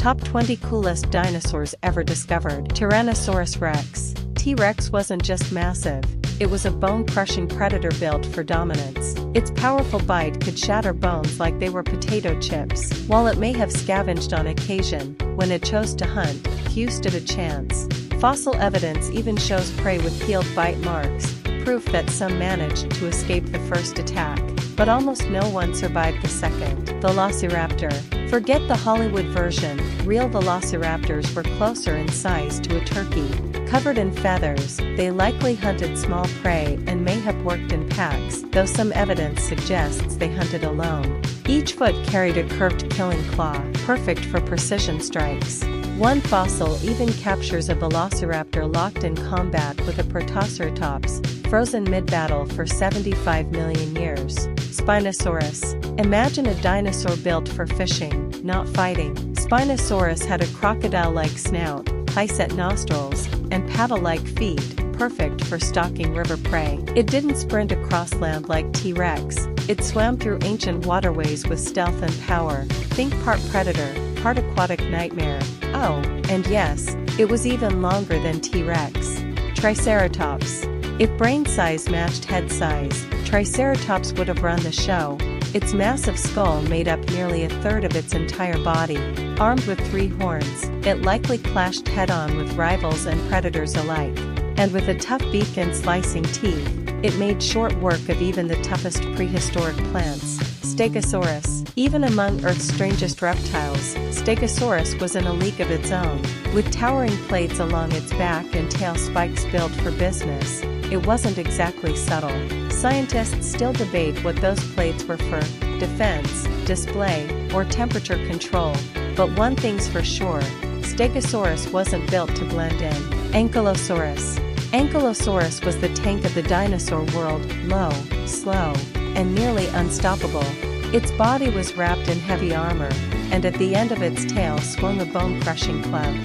Top 20 Coolest Dinosaurs Ever Discovered. Tyrannosaurus rex. T-Rex wasn't just massive, it was a bone-crushing predator built for dominance. Its powerful bite could shatter bones like they were potato chips. While it may have scavenged on occasion, when it chose to hunt, few stood a chance. Fossil evidence even shows prey with peeled bite marks, proof that some managed to escape the first attack, but almost no one survived the second. Velociraptor. Forget the Hollywood version, real velociraptors were closer in size to a turkey. Covered in feathers, they likely hunted small prey and may have worked in packs, though some evidence suggests they hunted alone. Each foot carried a curved killing claw, perfect for precision strikes. One fossil even captures a velociraptor locked in combat with a protoceratops, frozen mid-battle for 75 million years. Spinosaurus. Imagine a dinosaur built for fishing, not fighting. Spinosaurus had a crocodile-like snout, high-set nostrils, and paddle-like feet, perfect for stalking river prey. It didn't sprint across land like T-Rex. It swam through ancient waterways with stealth and power. Think part predator, part aquatic nightmare. Oh, and yes, it was even longer than T-Rex. Triceratops. If brain size matched head size, Triceratops would have run the show. Its massive skull made up nearly a third of its entire body. Armed with 3 horns, it likely clashed head-on with rivals and predators alike. And with a tough beak and slicing teeth, it made short work of even the toughest prehistoric plants. Stegosaurus. Even among Earth's strangest reptiles, Stegosaurus was in a league of its own. With towering plates along its back and tail spikes built for business, it wasn't exactly subtle. Scientists still debate what those plates were for: defense, display, or temperature control. But one thing's for sure, Stegosaurus wasn't built to blend in. Ankylosaurus. Ankylosaurus was the tank of the dinosaur world, low, slow, and nearly unstoppable. Its body was wrapped in heavy armor, and at the end of its tail swung a bone-crushing club.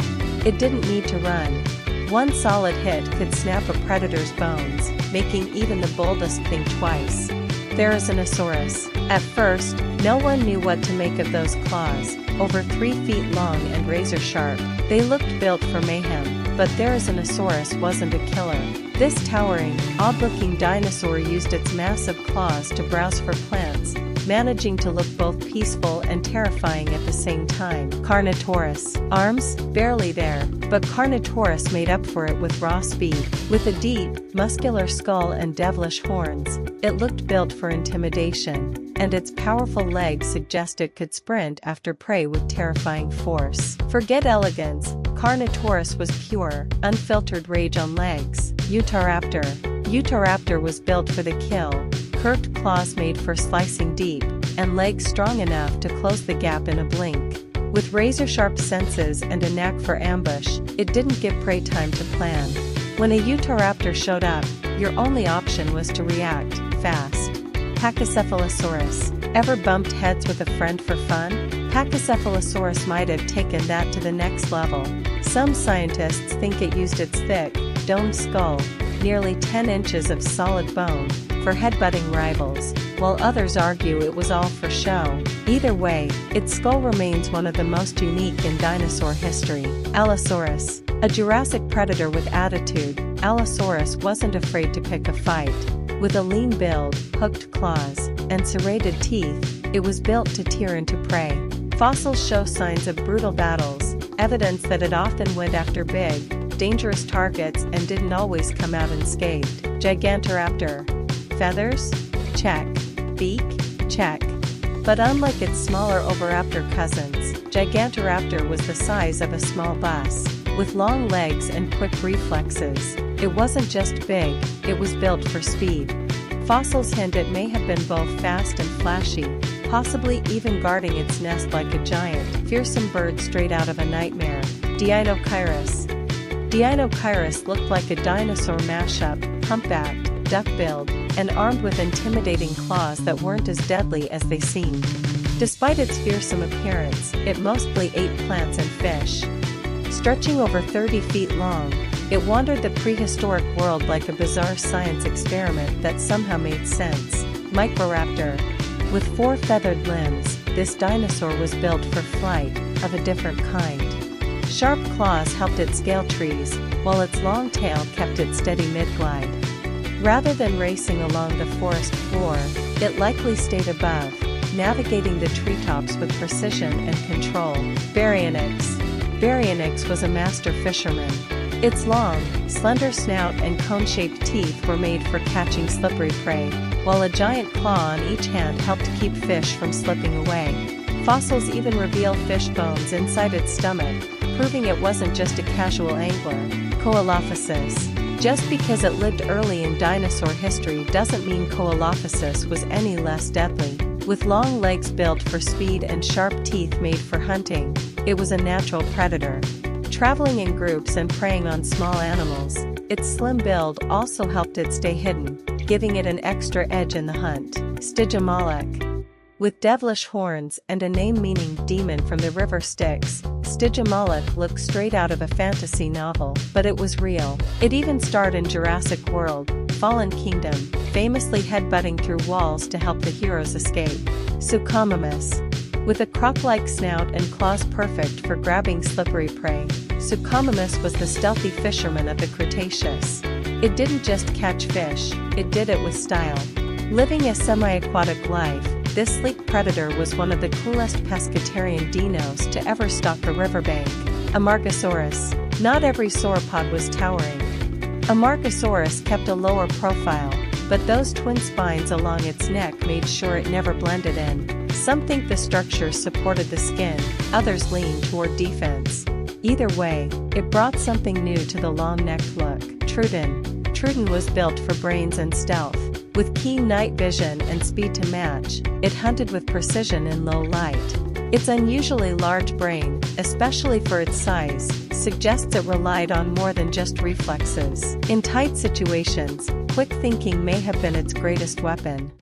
It didn't need to run. One solid hit could snap a predator's bones, making even the boldest think twice. Therizinosaurus. At first, no one knew what to make of those claws, over 3 feet long and razor-sharp. They looked built for mayhem, but Therizinosaurus wasn't a killer. This towering, odd-looking dinosaur used its massive claws to browse for plants, managing to look both peaceful and terrifying at the same time. Carnotaurus. Arms? Barely there, but Carnotaurus made up for it with raw speed. With a deep, muscular skull and devilish horns, it looked built for intimidation, and its powerful legs suggest it could sprint after prey with terrifying force. Forget elegance, Carnotaurus was pure, unfiltered rage on legs. Utahraptor. Utahraptor was built for the kill. Curved claws made for slicing deep, and legs strong enough to close the gap in a blink. With razor-sharp senses and a knack for ambush, it didn't give prey time to plan. When a Utahraptor showed up, your only option was to react fast. Pachycephalosaurus. Ever bumped heads with a friend for fun? Pachycephalosaurus might have taken that to the next level. Some scientists think it used its thick, domed skull, nearly 10 inches of solid bone, for headbutting rivals, while others argue it was all for show. Either way, its skull remains one of the most unique in dinosaur history. Allosaurus. A Jurassic predator with attitude, Allosaurus wasn't afraid to pick a fight. With a lean build, hooked claws, and serrated teeth, it was built to tear into prey. Fossils show signs of brutal battles, evidence that it often went after big, dangerous targets and didn't always come out unscathed. Gigantoraptor. Feathers? Check. Beak? Check. But unlike its smaller oviraptor cousins, Gigantoraptor was the size of a small bus. With long legs and quick reflexes, it wasn't just big, it was built for speed. Fossils hint it may have been both fast and flashy, possibly even guarding its nest like a giant, fearsome bird straight out of a nightmare. Deinocheirus. Deinocheirus looked like a dinosaur mashup, humpbacked, duck-billed, and armed with intimidating claws that weren't as deadly as they seemed. Despite its fearsome appearance, it mostly ate plants and fish. Stretching over 30 feet long, it wandered the prehistoric world like a bizarre science experiment that somehow made sense. Microraptor. With 4 feathered limbs, this dinosaur was built for flight, of a different kind. Sharp claws helped it scale trees, while its long tail kept it steady mid-glide. Rather than racing along the forest floor, it likely stayed above, navigating the treetops with precision and control. Baryonyx was a master fisherman. Its long, slender snout and cone-shaped teeth were made for catching slippery prey, while a giant claw on each hand helped keep fish from slipping away. Fossils even reveal fish bones inside its stomach, proving it wasn't just a casual angler. Coelophysis. Just because it lived early in dinosaur history doesn't mean Coelophysis was any less deadly. With long legs built for speed and sharp teeth made for hunting, it was a natural predator. Traveling in groups and preying on small animals, its slim build also helped it stay hidden, giving it an extra edge in the hunt. Stygimoloch. With devilish horns and a name meaning demon from the river Styx, Stygimoloch looked straight out of a fantasy novel, but it was real. It even starred in Jurassic World: Fallen Kingdom, famously headbutting through walls to help the heroes escape. Suchomimus. With a croc-like snout and claws perfect for grabbing slippery prey, Suchomimus was the stealthy fisherman of the Cretaceous. It didn't just catch fish, it did it with style. Living a semi-aquatic life, this sleek predator was one of the coolest pescatarian dinos to ever stalk a riverbank. Amargasaurus. Not every sauropod was towering. Amargasaurus kept a lower profile, but those twin spines along its neck made sure it never blended in. Some think the structures supported the skin, others leaned toward defense. Either way, it brought something new to the long-necked look. Troodon. Troodon was built for brains and stealth. With keen night vision and speed to match, it hunted with precision in low light. Its unusually large brain, especially for its size, suggests it relied on more than just reflexes. In tight situations, quick thinking may have been its greatest weapon.